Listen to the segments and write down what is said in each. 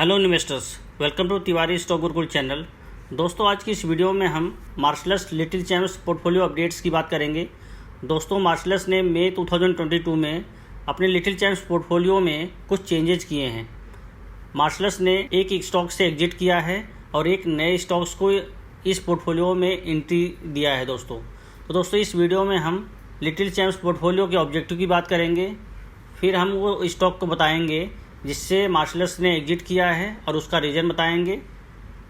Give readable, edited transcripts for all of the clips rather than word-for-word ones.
Hello investors, welcome to Tiwari stock Gurukul channel. दोस्तों, आज की इस वीडियो में हम Marcellus little champs portfolio updates की बात करेंगे। दोस्तों, मार्शलर्स ने मई 2022 में अपने लिटिल चैम्प्स पोर्टफोलियो में कुछ चेंजेस किए हैं। मार्शलर्स ने एक स्टॉक से एग्जिट किया है और एक नए स्टॉक्स को इस पोर्टफोलियो में एंट्री दिया है दोस्तों। तो दोस्तों, इस वीडियो में हम लिटिल चैम्प्स पोर्टफोलियो के ऑब्जेक्टिव की बात करेंगे, फिर हम वो स्टॉक को बताएंगे जिससे मार्शलर्स ने एग्जिट किया है और उसका रीज़न बताएंगे।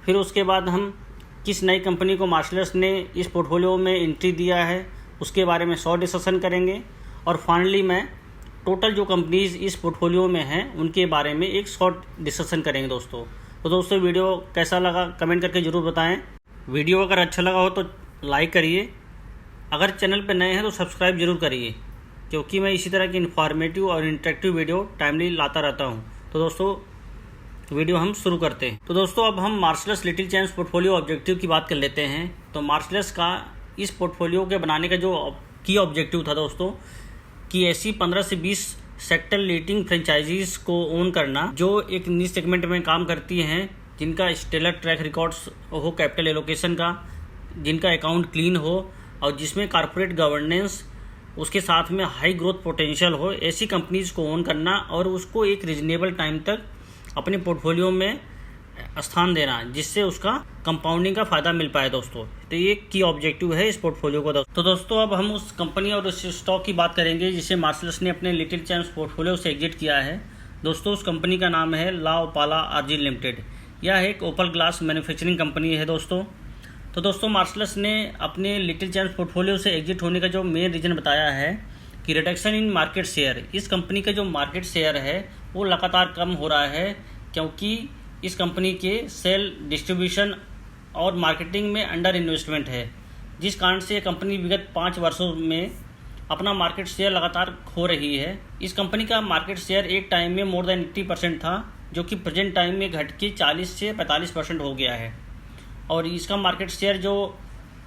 फिर उसके बाद हम किस नई कंपनी को मार्शलर्स ने इस पोर्टफोलियो में एंट्री दिया है उसके बारे में शॉर्ट डिस्कशन करेंगे। और फाइनली मैं टोटल जो कंपनीज इस पोर्टफोलियो में हैं उनके बारे में एक शॉर्ट डिस्कशन करेंगे दोस्तों। तो दोस्तों, वीडियो कैसा लगा कमेंट करके ज़रूर बताएं। वीडियो अगर अच्छा लगा हो तो लाइक करिए, अगर चैनल पर नए हैं तो सब्सक्राइब जरूर करिए, क्योंकि मैं इसी तरह की इन्फॉर्मेटिव और इंटरेक्टिव वीडियो टाइमली लाता रहता हूं। तो दोस्तों, वीडियो हम शुरू करते हैं। तो दोस्तों, अब हम Marcellus little champs portfolio objective की बात कर लेते हैं। तो मार्शलर्स का इस पोर्टफोलियो के बनाने का जो की ऑब्जेक्टिव था दोस्तों, कि ऐसी 15 से 20 सेक्टर लीडिंग फ्रेंचाइजीज को ओन करना जो एक निश सेगमेंट में काम करती हैं, जिनका स्टेलर ट्रैक रिकॉर्ड्स हो कैपिटल एलोकेशन का, जिनका अकाउंट क्लीन हो और जिसमें कॉर्पोरेट गवर्नेंस उसके साथ में हाई ग्रोथ पोटेंशियल हो, ऐसी कंपनीज को ओन करना और उसको एक रीजनेबल टाइम तक अपने पोर्टफोलियो में स्थान देना, जिससे उसका कंपाउंडिंग का फ़ायदा मिल पाए दोस्तों। तो ये की ऑब्जेक्टिव है इस पोर्टफोलियो को दोस्तों। तो दोस्तों, अब हम उस कंपनी और उस स्टॉक की बात करेंगे जिसे मार्शलर्स ने अपने लिटिल चैम्प्स पोर्टफोलियो से एग्जिट किया है। दोस्तों, उस कंपनी का नाम है ला ओपाला आरजी लिमिटेड। यह एक ओपल ग्लास मैन्युफैक्चरिंग कंपनी है दोस्तों। तो दोस्तों, मार्शलर्स ने अपने लिटिल चैम्प्स पोर्टफोलियो से एग्जिट होने का जो मेन रीज़न बताया है कि रिडक्शन इन मार्केट शेयर। इस कंपनी का जो मार्केट शेयर है वो लगातार कम हो रहा है, क्योंकि इस कंपनी के सेल डिस्ट्रीब्यूशन और मार्केटिंग में अंडर इन्वेस्टमेंट है, जिस कारण से ये कंपनी विगत 5 वर्षों में अपना मार्केट शेयर लगातार खो रही है। इस कंपनी का मार्केट शेयर एक टाइम में मोर देन 80% था, जो कि प्रेजेंट टाइम में घट के 40 से 45% हो गया है। और इसका मार्केट शेयर जो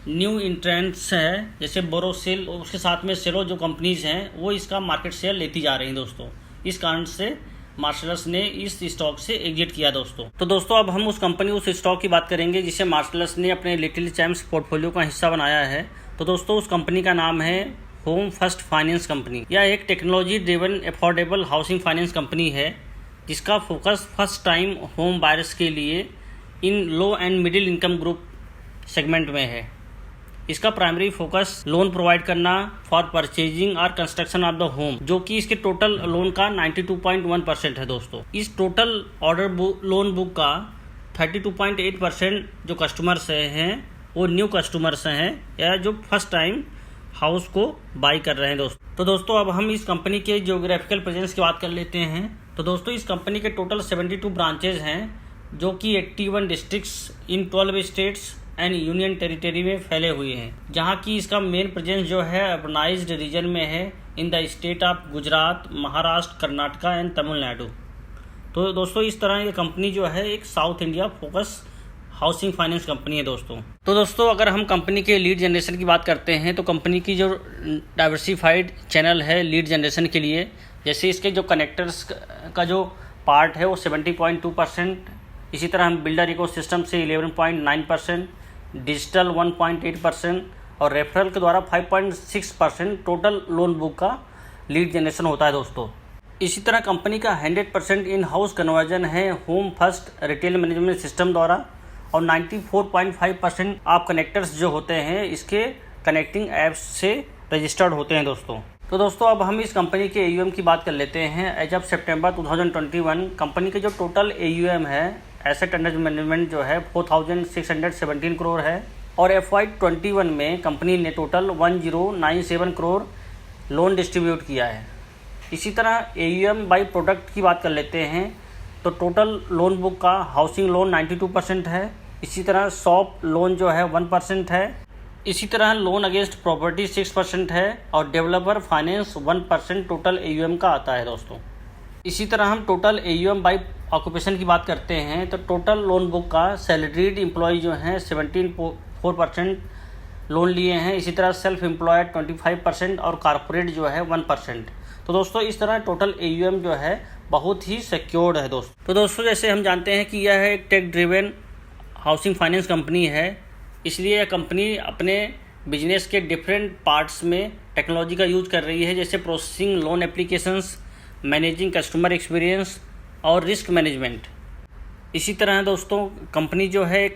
न्यू इंट्रेंट्स है जैसे बोरोसिल, उसके साथ में सेलो जो कंपनीज हैं, वो इसका मार्केट शेयर लेती जा रही हैं दोस्तों। इस कारण से मार्शलर्स ने इस स्टॉक से एग्जिट किया दोस्तों। तो दोस्तों, अब हम उस कंपनी उस स्टॉक की बात करेंगे जिसे मार्शलर्स ने अपने लिटिल चैम्प्स पोर्टफोलियो का हिस्सा बनाया है। तो दोस्तों, उस कंपनी का नाम है होम फर्स्ट फाइनेंस कंपनी। यह एक technology driven affordable housing finance company है, जिसका focus first time home buyers के लिए in low and middle income group segment में है। इसका प्राइमरी फोकस लोन प्रोवाइड करना फॉर परचेजिंग और कंस्ट्रक्शन ऑफ द होम, जो कि इसके टोटल लोन का 92.1% है दोस्तों। इस टोटल ऑर्डर लोन बुक का 32.8% जो कस्टमर्स हैं वो न्यू कस्टमर्स हैं, या जो फर्स्ट टाइम हाउस को बाई कर रहे हैं दोस्तों। तो दोस्तों, अब हम इस कंपनी के जियोग्राफिकल प्रेजेंस की बात कर लेते हैं। तो दोस्तों, इस कंपनी के टोटल 72 ब्रांचेज हैं, जो कि 81 districts in 12 states and union territory में फैले हुए हैं, जहां की इसका मेन प्रेजेंस जो है अर्बनाइज्ड रीजन में है in the state of Gujarat, Maharashtra, Karnataka and Tamil Nadu. तो दोस्तों, इस तरह ये कंपनी जो है एक south India focus housing finance company है दोस्तों। तो दोस्तों, अगर हम कंपनी के लीड जनरेशन की बात करते हैं तो कंपनी की जो डाइवर्सिफाइड चैनल है लीड जनरेशन के लिए, जैसे इसके जो कनेक्टर्स का जो पार्ट है वो 70.2%, इसी तरह हम बिल्डर इकोसिस्टम से 11.9%, डिजिटल 1.8% और रेफरल के द्वारा 5.6% टोटल लोन बुक का लीड जनरेशन होता है दोस्तों। इसी तरह कंपनी का 100% इन हाउस कन्वर्जन है home first retail management system द्वारा, और 94.5% आप कनेक्टर्स जो होते हैं इसके कनेक्टिंग ऐप्स से रजिस्टर्ड होते हैं दोस्तों। तो दोस्तों, अब हम इस कंपनी के AUM की बात कर लेते हैं। एज ऑफ सितंबर 2021 कंपनी के जो टोटल AUM है, एसेट अंडर मैनेजमेंट जो है 4617 करोड़ है, और FY21 में कंपनी ने टोटल 1097 करोड़ लोन डिस्ट्रीब्यूट किया है। इसी तरह AUM बाई प्रोडक्ट की बात कर लेते हैं तो टोटल लोन बुक का हाउसिंग लोन 92% है, इसी तरह शॉप लोन जो है 1% है, इसी तरह लोन अगेंस्ट प्रॉपर्टी 6% है, और डेवलपर फाइनेंस 1% टोटल AUM का आता है दोस्तों। इसी तरह हम टोटल AUM बाई ऑक्यूपेशन की बात करते हैं तो टोटल लोन बुक का सैलरीड एम्प्लॉय जो हैं 17.4% लोन लिए हैं, इसी तरह सेल्फ एम्प्लॉयड 25% और कॉर्पोरेट जो है 1%। तो दोस्तों, इस तरह टोटल AUM जो है बहुत ही सिक्योर्ड है दोस्तों। तो दोस्तों जैसे हम जानते हैं कि यह एक tech driven housing finance company है, इसलिए यह कंपनी अपने बिजनेस के डिफरेंट पार्ट्स में टेक्नोलॉजी का यूज कर रही है, जैसे processing loan applications, managing customer experience और रिस्क मैनेजमेंट। इसी तरह दोस्तों कंपनी जो है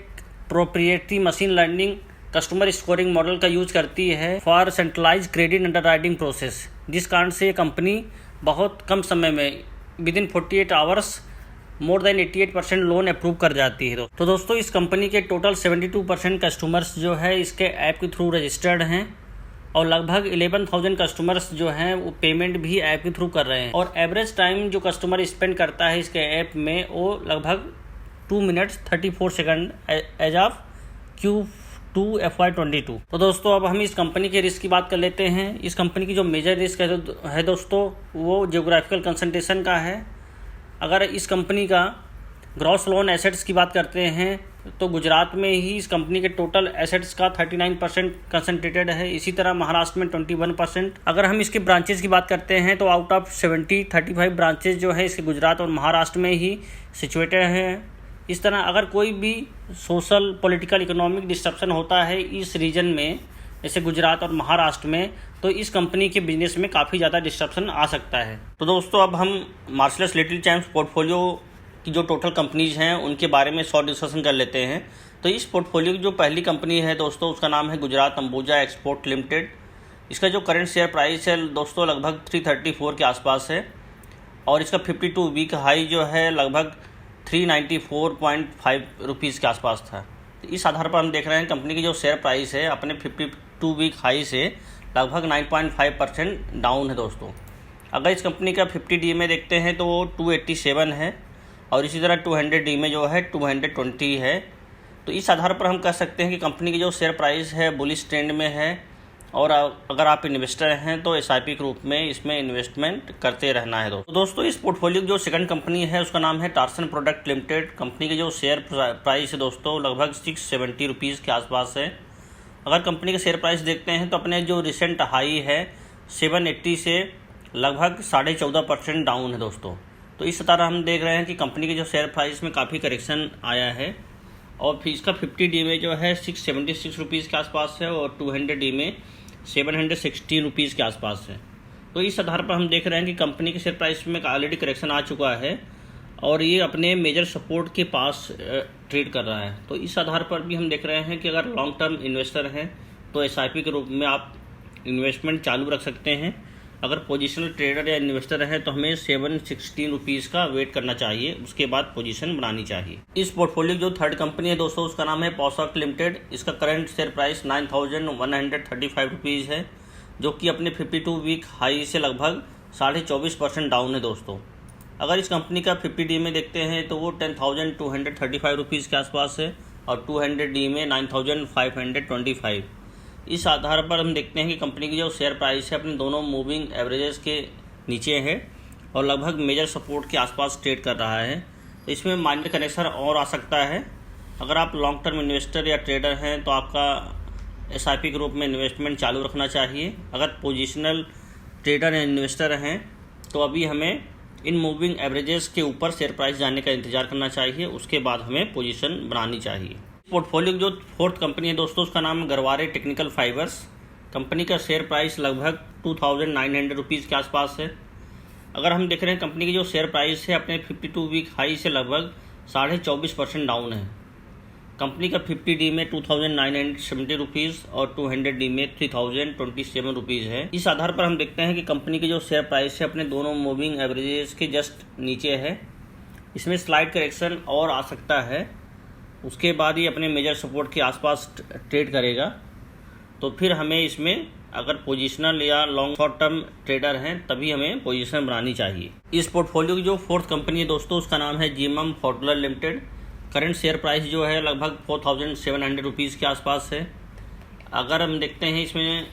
proprietary machine learning customer scoring model का यूज करती है for centralize credit underwriting process, जिस कारण से ये कंपनी बहुत कम समय में within 48 hours more then 88% loan approve कर जाती है। तो दोस्तों इस कंपनी के टोटल 72% कस्टमर्स जो है इसके ऐप के थ्रू रजिस्टर्ड हैं और लगभग 11,000 कस्टमर्स जो हैं वो पेमेंट भी ऐप के थ्रू कर रहे हैं। और एवरेज टाइम जो कस्टमर स्पेंड करता है इसके ऐप में वो लगभग 2 minutes 34 second as of Q2 FY22। तो दोस्तों अब हम इस कंपनी के रिस्क की बात कर लेते हैं। इस कंपनी की जो मेजर रिस्क है दोस्तों वो जियोग्राफिकल कंसंट्रेशन का है। अगर इस कंपनी का ग्रॉस लोन एसेट्स की बात करते हैं तो गुजरात में ही इस कंपनी के टोटल एसेट्स का 39% कंसंट्रेटेड है। इसी तरह महाराष्ट्र में 21%। अगर हम इसके ब्रांचेस की बात करते हैं तो आउट ऑफ 35 ब्रांचेस जो है इसके गुजरात और महाराष्ट्र में ही सिचुएटेड हैं। इस तरह अगर कोई भी सोशल पॉलिटिकल इकोनॉमिक डिस्ट्रप्शन होता है इस रीजन में, जैसे गुजरात और महाराष्ट्र में, तो इस कंपनी के बिजनेस में काफ़ी ज़्यादा डिस्ट्रप्शन आ सकता है। तो दोस्तों अब हम मार्शलस लिटिल चैम्प्स पोर्टफोलियो की जो टोटल कंपनीज हैं उनके बारे में शॉर्ट डिस्कशन कर लेते हैं। तो इस पोर्टफोलियो की जो पहली कंपनी है दोस्तों उसका नाम है गुजरात अंबुजा एक्सपोर्ट लिमिटेड। इसका जो करंट शेयर प्राइस है दोस्तों लगभग 334 के आसपास है और इसका 52 वीक हाई जो है लगभग 394.5 रुपीज़ के आसपास था। इस आधार पर हम देख रहे हैं कंपनी की जो शेयर प्राइस है अपने 52 वीक हाई से लगभग 9.5% डाउन है दोस्तों। अगर इस कंपनी का 50D में देखते हैं तो वो 287 है और इसी तरह 200D में जो है 220 है। तो इस आधार पर हम कह सकते हैं कि कंपनी की जो शेयर प्राइस है बुलिश ट्रेंड में है और अगर आप इन्वेस्टर हैं तो SIP के रूप में इसमें इन्वेस्टमेंट करते रहना है। दोस्तों इस पोर्टफोलियो की जो सेकंड कंपनी है उसका नाम है टार्सन प्रोडक्ट लिमिटेड। कंपनी की जो शेयर प्राइस है दोस्तों लगभग 670 रुपीज़ के आसपास है। अगर कंपनी का शेयर प्राइस देखते हैं तो अपने जो रिसेंट हाई है 780 से लगभग 14.5% डाउन है दोस्तों। तो इस तरह हम देख रहे हैं कि कंपनी के जो शेयर प्राइस में काफ़ी करेक्शन आया है और फिर इसका 50D में जो है 676 रुपीज़ के आसपास है और 200D में 716 रुपीज़ के आसपास है। तो इस आधार पर हम देख रहे हैं कि कंपनी के शेयर प्राइस में ऑलरेडी करेक्शन आ चुका है और ये अपने मेजर सपोर्ट के पास ट्रेड कर रहा है। तो इस आधार पर भी हम देख रहे हैं कि अगर लॉन्ग टर्म इन्वेस्टर हैं तो SIP के रूप में आप इन्वेस्टमेंट चालू रख सकते हैं। अगर पोजिशनल ट्रेडर या इन्वेस्टर है तो हमें 716 रुपीज़ का वेट करना चाहिए, उसके बाद पोजीशन बनानी चाहिए। इस पोर्टफोलियो जो थर्ड कंपनी है दोस्तों उसका नाम है पॉसॉक लिमिटेड। इसका करंट शेयर प्राइस 9,135 रुपीज़ है जो कि अपने 52 वीक हाई से लगभग 24.5% डाउन है दोस्तों। अगर इस कंपनी का 50D में देखते हैं तो वो 10,235 रुपीज़ के आसपास है और 200D में 9,525। इस आधार पर हम देखते हैं कि कंपनी की जो शेयर प्राइस है अपने दोनों मूविंग एवरेजेस के नीचे है और लगभग मेजर सपोर्ट के आसपास ट्रेड कर रहा है। तो इसमें माइनर करेक्शन और आ सकता है। अगर आप लॉन्ग टर्म इन्वेस्टर या ट्रेडर हैं तो आपका SIP के रूप में इन्वेस्टमेंट चालू रखना चाहिए। अगर पोजिशनल ट्रेडर या इन्वेस्टर हैं तो अभी हमें इन मूविंग एवरेजेस के ऊपर शेयर प्राइस जाने का इंतजार करना चाहिए, उसके बाद हमें पोजीशन बनानी चाहिए। पोर्टफोलियो की जो फोर्थ कंपनी है दोस्तों उसका नाम गरवारे टेक्निकल फाइबर्स। कंपनी का शेयर प्राइस लगभग 2,900 रुपीज़ के आसपास है। अगर हम देख रहे हैं कंपनी की जो शेयर प्राइस है अपने 52 वीक हाई से लगभग 24.5% डाउन है। कंपनी का 50D में 2,970 रुपीज़ और 200D में 3,027 रुपीज़ है। इस आधार पर हम देखते हैं कि कंपनी की जो शेयर प्राइस है अपने दोनों मूविंग एवरेजेस के जस्ट नीचे है। इसमें स्लाइड करेक्शन और आ सकता है, उसके बाद ही अपने मेजर सपोर्ट के आसपास ट्रेड करेगा। तो फिर हमें इसमें अगर पोजिशनल या लॉन्ग शॉर्ट टर्म ट्रेडर हैं तभी हमें पोजीशन बनानी चाहिए। इस पोर्टफोलियो की जो फोर्थ कंपनी है दोस्तों उसका नाम है GMM Pfaudler limited. Current share price जो है लगभग 4,700 रुपीज़ के आसपास है। अगर हम देखते हैं इसमें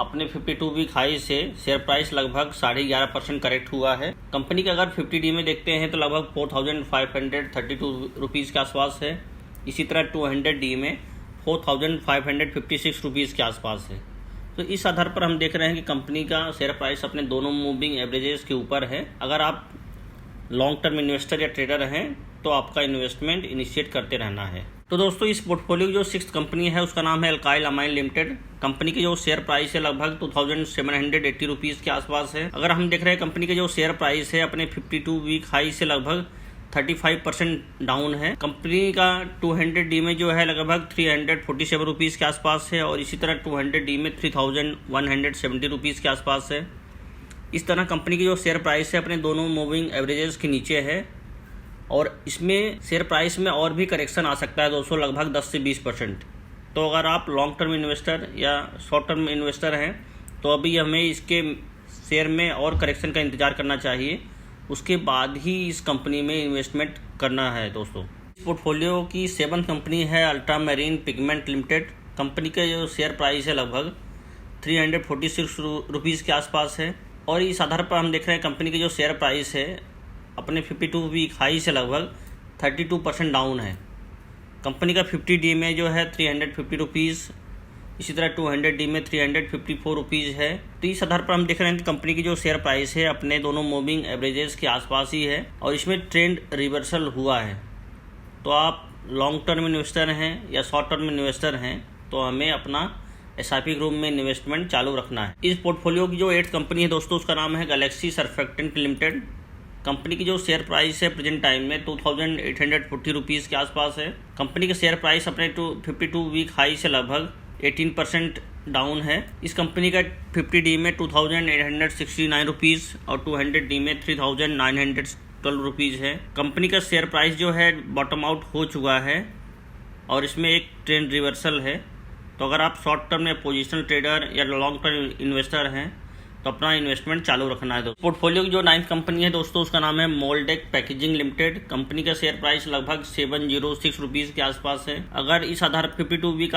अपने 52 वीक हाई से शेयर प्राइस लगभग 11.5% करेक्ट हुआ है। कंपनी का अगर 50D में देखते हैं तो लगभग 4,532 रुपीज़ के आसपास है। इसी तरह 200D में 4,556 रुपीज़ के आसपास है। तो इस आधार पर हम देख रहे हैं कि कंपनी का शेयर प्राइस अपने दोनों मूविंग एवरेजेस के ऊपर है। अगर आप लॉन्ग टर्म इन्वेस्टर या ट्रेडर हैं तो आपका इन्वेस्टमेंट इनिशिएट करते रहना है। तो दोस्तों इस पोर्टफोलियो की जो 6th कंपनी है उसका नाम है अल्काइल अमाइन लिमिटेड। कंपनी की जो शेयर प्राइस है लगभग 2780 रुपीज़ के आसपास है। अगर हम देख रहे हैं कंपनी के जो शेयर प्राइस है अपने 52 वीक हाई से लगभग 35% डाउन है। कंपनी का 200D में जो है लगभग 347 रुपीज़ के आसपास है और इसी तरह 200D में 3170 रुपीज़ के आसपास है। इस तरह कंपनी की जो शेयर प्राइस है अपने दोनों मूविंग एवरेजेस के नीचे है और इसमें शेयर प्राइस में और भी करेक्शन आ सकता है दोस्तों, लगभग 10 से 20%। तो अगर आप लॉन्ग टर्म इन्वेस्टर या शॉर्ट टर्म इन्वेस्टर हैं तो अभी हमें इसके शेयर में और करेक्शन का इंतज़ार करना चाहिए, उसके बाद ही इस कंपनी में इन्वेस्टमेंट करना है दोस्तों। इस पोर्टफोलियो की 7th कंपनी है ultra marine pigment limited. Company का जो शेयर प्राइस है लगभग 346 रुपीज़ के आसपास है और इस आधार पर हम देख रहे हैं कंपनी की जो शेयर प्राइस है अपने 52 वीक हाई से लगभग 32% डाउन है। कंपनी का 50D में जो है 350 रुपीज़, इसी तरह 200D में 354 रुपीज़ है। तो इस आधार पर हम देख रहे हैं कि कंपनी की जो शेयर प्राइस है अपने दोनों मूविंग एवरेजेस के आसपास ही है और इसमें ट्रेंड रिवर्सल हुआ है। तो आप लॉन्ग टर्म इन्वेस्टर हैं या शॉर्ट टर्म इन्वेस्टर हैं तो हमें अपना SIP ग्रुप में इन्वेस्टमेंट चालू रखना है। इस पोर्टफोलियो की जो 8th कंपनी है दोस्तों उसका नाम है गैलेक्सी सर्फेक्टेंट लिमिटेड। कंपनी की जो शेयर प्राइस है प्रेजेंट टाइम में 2840 रुपीज़ के आसपास है। कंपनी का शेयर प्राइस अपने 52 वीक हाई से लगभग 18% डाउन है। इस कंपनी का 50D में 2869 रुपीज़ और 200D में 3912 रुपीज़ है। कंपनी का शेयर प्राइस जो है बॉटम आउट हो चुका है और इसमें एक ट्रेंड रिवर्सल है। तो अगर आप शॉर्ट टर्म या पोजिशनल ट्रेडर या लॉन्ग टर्म इन्वेस्टर हैं तो अपना इन्वेस्टमेंट चालू रखना है। दोस्तों पोर्टफोलियो की जो 9th कंपनी है दोस्तों उसका नाम है मोल्डेक पैकेजिंग लिमिटेड। कंपनी का शेयर प्राइस लगभग 706 रुपीज़ के आसपास है। अगर इस आधार 52 वीक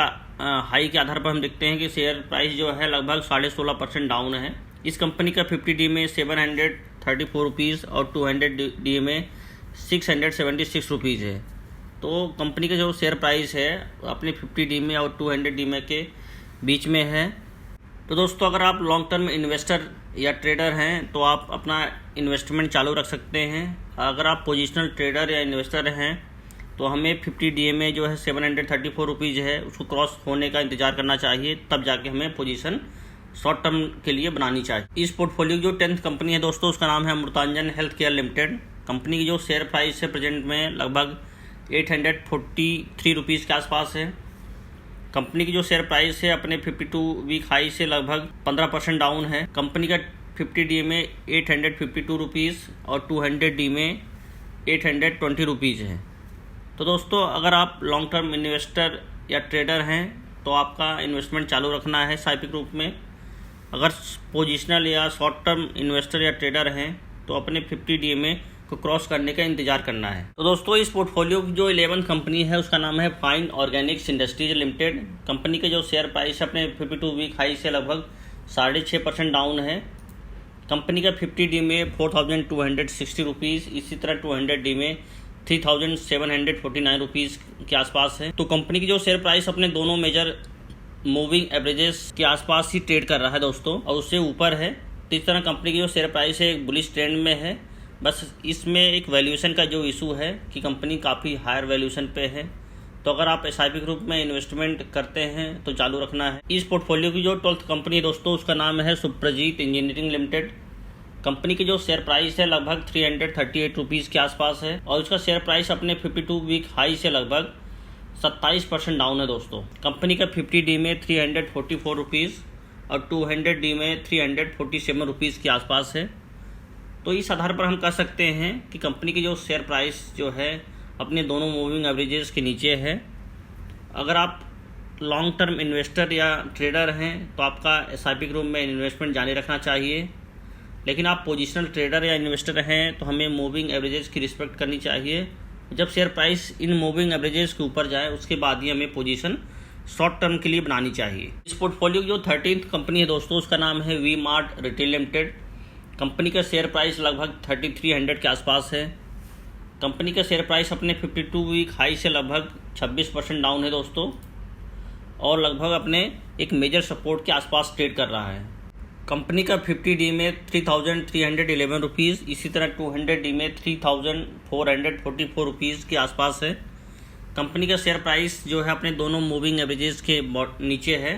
हाई के आधार पर हम देखते हैं कि शेयर प्राइस जो है लगभग 16.5% डाउन है। इस कंपनी का 50D में 734 रुपीज़ और 200D में 676 रुपीज़ है। तो कंपनी का जो शेयर प्राइस है अपने 50D में और 200D में के बीच में है। तो दोस्तों अगर आप लॉन्ग टर्म इन्वेस्टर या ट्रेडर हैं तो आप अपना इन्वेस्टमेंट चालू रख सकते हैं। अगर आप पोजिशनल ट्रेडर या इन्वेस्टर हैं तो हमें 50D में जो है 734 रुपीज़ है उसको क्रॉस होने का इंतज़ार करना चाहिए, तब जाके हमें पोजीशन शॉर्ट टर्म के लिए बनानी चाहिए। इस पोर्टफोलियो की जो 10th कंपनी है दोस्तों उसका नाम है Amrutanjan health care limited. Company की जो शेयर प्राइस है प्रेजेंट में लगभग 843 रुपीज़ के आसपास है। कंपनी की जो शेयर प्राइस है अपने 52 वीक हाई से लगभग 15% डाउन है। कंपनी का 50D में 852 रुपीज़ और 200D में 820 रुपीज़ है। तो दोस्तों अगर आप लॉन्ग टर्म इन्वेस्टर या ट्रेडर हैं तो आपका इन्वेस्टमेंट चालू रखना है SIP ग्रुप में। अगर पोजिशनल या शॉर्ट टर्म इन्वेस्टर या ट्रेडर हैं तो अपने 50D में को क्रॉस करने का इंतजार करना है। तो दोस्तों इस पोर्टफोलियो की जो 11th कंपनी है उसका नाम है fine Organics industries limited. Company के जो शेयर प्राइस अपने 52 वीक हाई से लगभग 6.5% डाउन है। कंपनी का 50D में 4260 रुपीज़, इसी तरह 200D में 3749 रुपीज़ के आसपास है। तो कंपनी की जो शेयर प्राइस अपने दोनों मेजर मूविंग एवरेजेस के आसपास ही ट्रेड कर रहा है दोस्तों और उससे ऊपर है। तो इस तरह कंपनी की जो शेयर प्राइस है एक बुलिश ट्रेंड में है। बस इसमें एक वैल्यूएशन का जो इशू है कि कंपनी काफ़ी हायर वैल्यूएशन पे है। तो अगर आप SIP ग्रुप में इन्वेस्टमेंट करते हैं तो चालू रखना है। इस पोर्टफोलियो की जो 12th कंपनी है दोस्तों उसका नाम है सुप्रजीत इंजीनियरिंग लिमिटेड। कंपनी की जो शेयर प्राइस है लगभग 338 रुपीज़ के आसपास है और उसका शेयर प्राइस अपने 52 वीक हाई से लगभग 27% डाउन है दोस्तों। कंपनी का 50D में 344 रुपीज़ और 200D में 347 रुपीज़ के आसपास है। तो इस आधार पर हम कह सकते हैं कि कंपनी की जो शेयर प्राइस जो है अपने दोनों मूविंग एवरेजेस के नीचे है। अगर आप लॉन्ग टर्म इन्वेस्टर या ट्रेडर हैं तो आपका SIP ग्रुप में इन्वेस्टमेंट जारी रखना चाहिए, लेकिन आप पोजिशनल ट्रेडर या इन्वेस्टर हैं तो हमें मूविंग एवरेजेस की रिस्पेक्ट करनी चाहिए। जब share price in moving averages के ऊपर जाए उसके बाद ही हमें पोजीशन शॉर्ट टर्म के लिए बनानी चाहिए। इस पोर्टफोलियो की जो 13th कंपनी है दोस्तों उसका नाम है V mart retail limited. Company का शेयर प्राइस लगभग 3300 के आसपास है। कंपनी का शेयर प्राइस अपने 52 वीक हाई से लगभग 26% डाउन है दोस्तों और लगभग अपने एक मेजर सपोर्ट के आसपास ट्रेड कर रहा है। कंपनी का 50D में 3,311 रुपीज़, इसी तरह 200D में 3,444 रुपीज़ के आसपास है। कंपनी का शेयर प्राइस जो है अपने दोनों मूविंग एवरेजेस के नीचे है।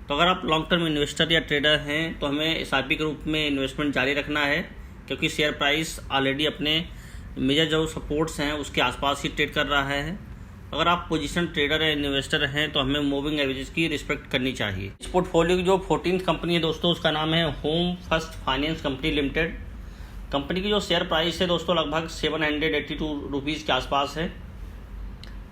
तो अगर आप लॉन्ग टर्म इन्वेस्टर या ट्रेडर हैं तो हमें एसआईपी के रूप में इन्वेस्टमेंट जारी रखना है, क्योंकि शेयर प्राइस ऑलरेडी अपने मेजर जो सपोर्ट्स हैं उसके आसपास ही ट्रेड कर रहा है। अगर आप पोजीशन ट्रेडर या इन्वेस्टर हैं तो हमें मूविंग एवरेजेस की रिस्पेक्ट करनी चाहिए। इस पोर्टफोलियो की जो 14th कंपनी है दोस्तों, उसका नाम है home first finance company limited. Company की जो शेयर प्राइस है दोस्तों लगभग 782 रुपीज़ के आसपास है।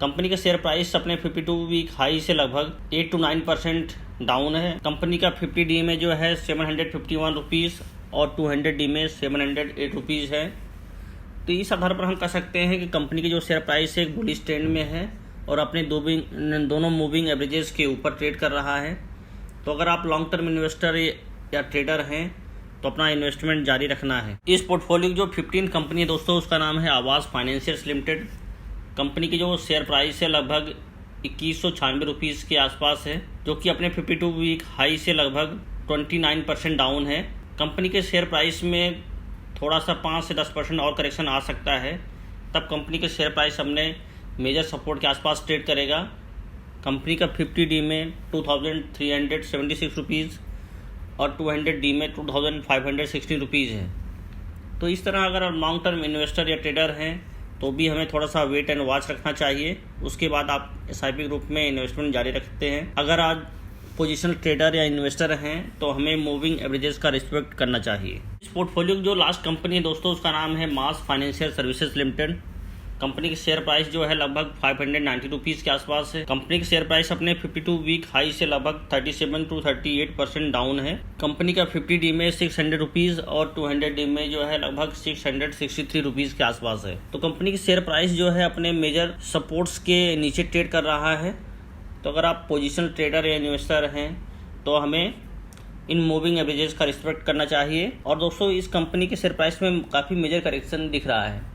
कंपनी का शेयर प्राइस अपने 52 वीक हाई से लगभग 8 to 9% डाउन है। कंपनी का 50D में जो है 751 रुपीज़ और 200D में 708 रुपीज़ है। तो इस आधार पर हम कह सकते हैं कि कंपनी की जो शेयर प्राइस है एक बुलिश ट्रेंड में है और अपने दोनों मूविंग एवरेजेस के ऊपर ट्रेड कर रहा है। तो अगर आप लॉन्ग टर्म इन्वेस्टर या ट्रेडर हैं तो अपना इन्वेस्टमेंट जारी रखना है। इस पोर्टफोलियो की जो 15th कंपनी है दोस्तों, उसका नाम है आवास फाइनेंशियर्स लिमिटेड। कंपनी की जो शेयर प्राइस है लगभग 2196 रुपीज़ के आसपास है, जो कि अपने 52 वीक हाई से लगभग 29% डाउन है। कंपनी के शेयर प्राइस में थोड़ा सा 5 से 10% और करेक्शन आ सकता है, तब कंपनी के शेयर प्राइस अपने मेजर सपोर्ट के आसपास ट्रेड करेगा। कंपनी का 50D में 2,376 रुपीज़ और 200D में 2,516 रुपीज़ है। तो इस तरह अगर आप लॉन्ग टर्म इन्वेस्टर या ट्रेडर हैं तो भी हमें थोड़ा सा वेट एंड वॉच रखना चाहिए। उसके बाद आप एसआईपी के रूप में इन्वेस्टमेंट जारी रखते हैं। अगर आज पोजीशनल ट्रेडर या इन्वेस्टर हैं तो हमें मूविंग एवरेजेस का रिस्पेक्ट करना चाहिए। इस पोर्टफोलियो की जो लास्ट कंपनी है दोस्तों, उसका नाम है मास फाइनेंशियल सर्विसेज लिमिटेड। कंपनी की शेयर प्राइस जो है लगभग 590 रुपीज़ के आसपास है। कंपनी की शेयर प्राइस अपने 52 वीक हाई से लगभग 37 to 38% डाउन है। कंपनी का 50D में 600 रुपीज़ और 200D में जो है लगभग 663 रुपीज़ के आसपास है। तो कंपनी की शेयर प्राइस जो है अपने मेजर सपोर्ट्स के नीचे ट्रेड कर रहा है। तो अगर आप पोजीशनल ट्रेडर या इन्वेस्टर हैं तो हमें इन मूविंग एवरेजेस का रिस्पेक्ट करना चाहिए। और दोस्तों इस कंपनी के शेयर प्राइस में काफ़ी मेजर करेक्शन दिख रहा है।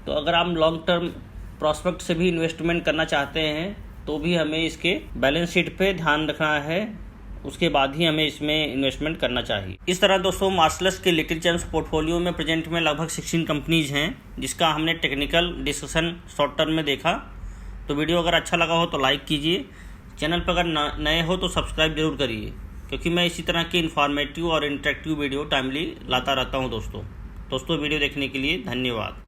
तो अगर आप लॉन्ग टर्म प्रॉस्पेक्ट से भी इन्वेस्टमेंट करना चाहते हैं तो भी हमें इसके बैलेंस शीट पे ध्यान रखना है, उसके बाद ही हमें इसमें इन्वेस्टमेंट करना चाहिए। इस तरह दोस्तों मार्शलर्स के लिटिल चैम्प्स पोर्टफोलियो में प्रेजेंट में लगभग 16 कंपनीज हैं, जिसका हमने टेक्निकल डिस्कशन शॉर्ट टर्म में देखा। तो वीडियो अगर अच्छा लगा हो तो लाइक कीजिए। चैनल पर अगर नए हो तो सब्सक्राइब जरूर करिए, क्योंकि मैं इसी तरह के इन्फॉर्मेटिव और इंटरेक्टिव वीडियो टाइमली लाता रहता हूं। दोस्तों वीडियो देखने के लिए धन्यवाद।